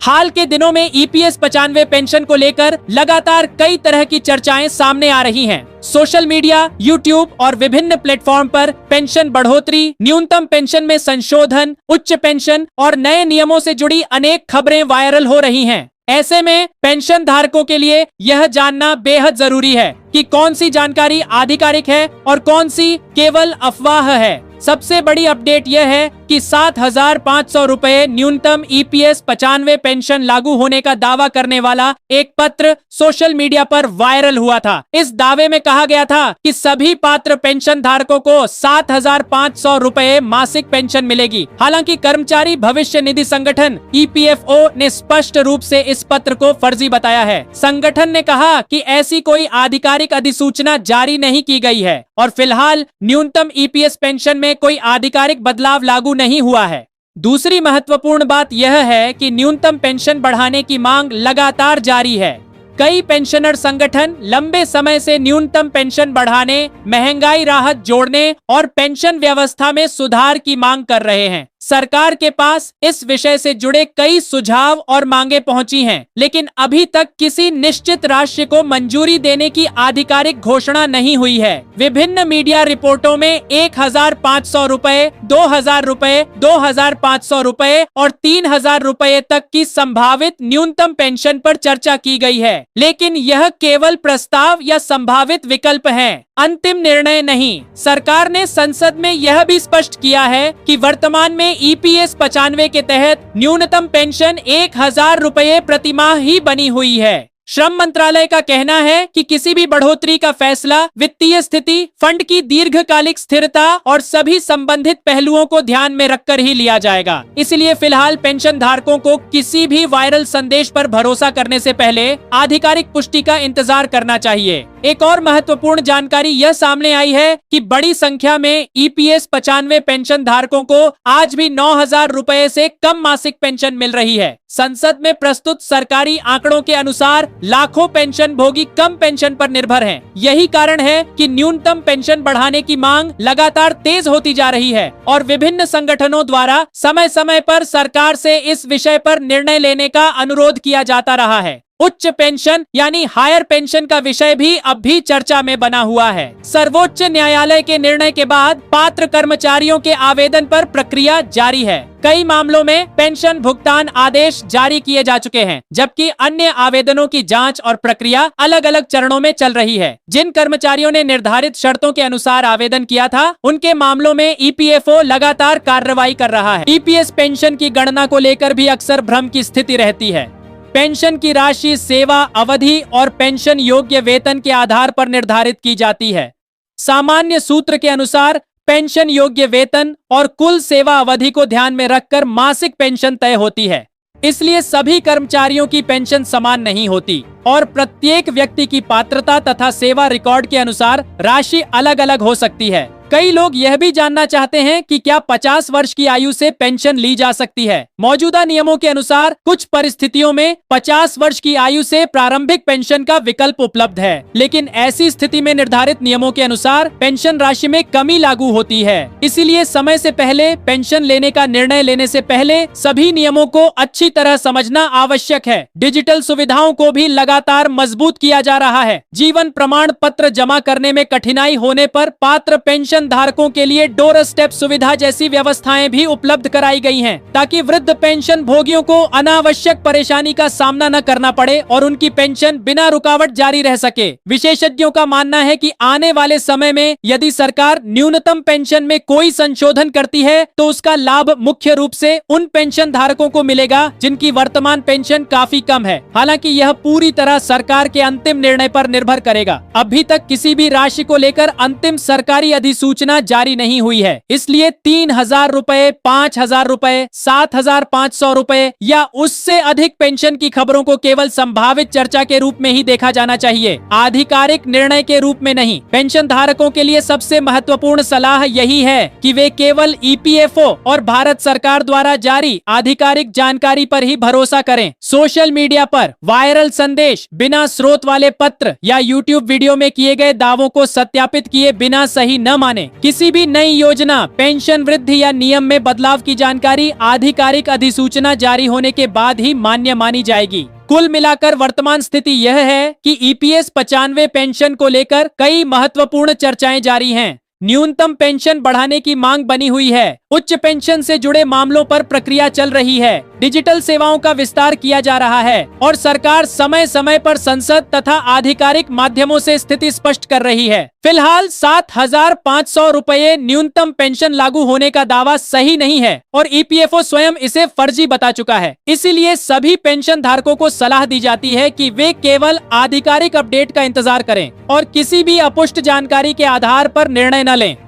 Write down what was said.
हाल के दिनों में ईपीएस 95 पेंशन को लेकर लगातार कई तरह की चर्चाएं सामने आ रही हैं। सोशल मीडिया, यूट्यूब और विभिन्न प्लेटफॉर्म पर पेंशन बढ़ोतरी, न्यूनतम पेंशन में संशोधन, उच्च पेंशन और नए नियमों से जुड़ी अनेक खबरें वायरल हो रही हैं। ऐसे में पेंशन धारकों के लिए यह जानना बेहद जरूरी है कि कौन सी जानकारी आधिकारिक है और कौन सी केवल अफवाह है। सबसे बड़ी अपडेट यह है कि 7,500 रुपए न्यूनतम ईपीएस 95 पेंशन लागू होने का दावा करने वाला एक पत्र सोशल मीडिया पर वायरल हुआ था। इस दावे में कहा गया था कि सभी पात्र पेंशन धारकों को 7,500 रुपए मासिक पेंशन मिलेगी। हालांकि कर्मचारी भविष्य निधि संगठन ईपीएफओ ने स्पष्ट रूप से इस पत्र को फर्जी बताया है। संगठन ने कहा कि ऐसी कोई आधिकारिक अधिसूचना जारी नहीं की गई है और फिलहाल न्यूनतम ईपीएस पेंशन में कोई आधिकारिक बदलाव लागू नहीं हुआ है। दूसरी महत्वपूर्ण बात यह है कि न्यूनतम पेंशन बढ़ाने की मांग लगातार जारी है। कई पेंशनर संगठन लंबे समय से न्यूनतम पेंशन बढ़ाने, महंगाई राहत जोड़ने और पेंशन व्यवस्था में सुधार की मांग कर रहे हैं। सरकार के पास इस विषय से जुड़े कई सुझाव और मांगे पहुंची हैं, लेकिन अभी तक किसी निश्चित राशि को मंजूरी देने की आधिकारिक घोषणा नहीं हुई है। विभिन्न मीडिया रिपोर्टों में 1,500 रुपए, 2,000 रुपए, 2,500 रुपए और 3,000 रुपए तक की संभावित न्यूनतम पेंशन पर चर्चा की गई है, लेकिन यह केवल प्रस्ताव या संभावित विकल्प हैं, अंतिम निर्णय नहीं। सरकार ने संसद में यह भी स्पष्ट किया है कि वर्तमान में ईपीएस 95 के तहत न्यूनतम पेंशन 1,000 रुपए प्रतिमाह ही बनी हुई है। श्रम मंत्रालय का कहना है कि किसी भी बढ़ोतरी का फैसला वित्तीय स्थिति, फंड की दीर्घकालिक स्थिरता और सभी संबंधित पहलुओं को ध्यान में रखकर ही लिया जाएगा। इसलिए फिलहाल पेंशन धारकों को किसी भी वायरल संदेश पर भरोसा करने से पहले आधिकारिक पुष्टि का इंतजार करना चाहिए। एक और महत्वपूर्ण जानकारी यह सामने आई है कि बड़ी संख्या में ईपीएस 95 पेंशन धारकों को आज भी 9,000 रुपए से कम मासिक पेंशन मिल रही है। संसद में प्रस्तुत सरकारी आंकड़ों के अनुसार लाखों पेंशन भोगी कम पेंशन पर निर्भर हैं। यही कारण है कि न्यूनतम पेंशन बढ़ाने की मांग लगातार तेज होती जा रही है और विभिन्न संगठनों द्वारा समय समय पर सरकार से इस विषय पर निर्णय लेने का अनुरोध किया जाता रहा है। उच्च पेंशन यानी हायर पेंशन का विषय भी अब भी चर्चा में बना हुआ है। सर्वोच्च न्यायालय के निर्णय के बाद पात्र कर्मचारियों के आवेदन पर प्रक्रिया जारी है। कई मामलों में पेंशन भुगतान आदेश जारी किए जा चुके हैं, जबकि अन्य आवेदनों की जांच और प्रक्रिया अलग अलग चरणों में चल रही है। जिन कर्मचारियों ने निर्धारित शर्तों के अनुसार आवेदन किया था, उनके मामलों में ईपीएफओ लगातार कार्रवाई कर रहा है। ईपीएस पेंशन की गणना को लेकर भी अक्सर भ्रम की स्थिति रहती है। पेंशन की राशि सेवा अवधि और पेंशन योग्य वेतन के आधार पर निर्धारित की जाती है। सामान्य सूत्र के अनुसार पेंशन योग्य वेतन और कुल सेवा अवधि को ध्यान में रखकर मासिक पेंशन तय होती है। इसलिए सभी कर्मचारियों की पेंशन समान नहीं होती और प्रत्येक व्यक्ति की पात्रता तथा सेवा रिकॉर्ड के अनुसार राशि अलग अलग हो सकती है। कई लोग यह भी जानना चाहते हैं कि क्या 50 वर्ष की आयु से पेंशन ली जा सकती है। मौजूदा नियमों के अनुसार कुछ परिस्थितियों में 50 वर्ष की आयु से प्रारंभिक पेंशन का विकल्प उपलब्ध है, लेकिन ऐसी स्थिति में निर्धारित नियमों के अनुसार पेंशन राशि में कमी लागू होती है। इसीलिए समय से पहले पेंशन लेने का निर्णय लेने से पहले सभी नियमों को अच्छी तरह समझना आवश्यक है। डिजिटल सुविधाओं को भी लगातार मजबूत किया जा रहा है। जीवन प्रमाण पत्र जमा करने में कठिनाई होने पर पात्र पेंशन धारकों के लिए डोर स्टेप सुविधा जैसी व्यवस्थाएं भी उपलब्ध कराई गई हैं, ताकि वृद्ध पेंशन भोगियों को अनावश्यक परेशानी का सामना न करना पड़े और उनकी पेंशन बिना रुकावट जारी रह सके। विशेषज्ञों का मानना है कि आने वाले समय में यदि सरकार न्यूनतम पेंशन में कोई संशोधन करती है तो उसका लाभ मुख्य रूप से उन पेंशन धारकों को मिलेगा जिनकी वर्तमान पेंशन काफी कम है। हालांकि यह पूरी तरह सरकार के अंतिम निर्णय पर निर्भर करेगा। अभी तक किसी भी राशि को लेकर अंतिम सरकारी अधिसूचना जारी नहीं हुई है, इसलिए 3,000 रुपए, 5,000 रुपए, 7,500 रुपए या उससे अधिक पेंशन की खबरों को केवल संभावित चर्चा के रूप में ही देखा जाना चाहिए, आधिकारिक निर्णय के रूप में नहीं। पेंशन धारकों के लिए सबसे महत्वपूर्ण सलाह यही है कि वे केवल ईपीएफओ और भारत सरकार द्वारा जारी आधिकारिक जानकारी पर ही भरोसा करें। सोशल मीडिया पर वायरल संदेश, बिना स्रोत वाले पत्र या यूट्यूब वीडियो में किए गए दावों को सत्यापित किए बिना सही न माने। माने किसी भी नई योजना, पेंशन वृद्धि या नियम में बदलाव की जानकारी आधिकारिक अधिसूचना जारी होने के बाद ही मान्य मानी जाएगी। कुल मिलाकर वर्तमान स्थिति यह है कि ईपीएस 95 पेंशन को लेकर कई महत्वपूर्ण चर्चाएं जारी हैं। न्यूनतम पेंशन बढ़ाने की मांग बनी हुई है। उच्च पेंशन से जुड़े मामलों पर प्रक्रिया चल रही है। डिजिटल सेवाओं का विस्तार किया जा रहा है और सरकार समय समय पर संसद तथा आधिकारिक माध्यमों से स्थिति स्पष्ट कर रही है। फिलहाल 7,500 रुपये न्यूनतम पेंशन लागू होने का दावा सही नहीं है और ईपीएफओ स्वयं इसे फर्जी बता चुका है। इसीलिए सभी पेंशन धारकों को सलाह दी जाती है कि वे केवल आधिकारिक अपडेट का इंतजार करें और किसी भी अपुष्ट जानकारी के आधार पर निर्णय न लें।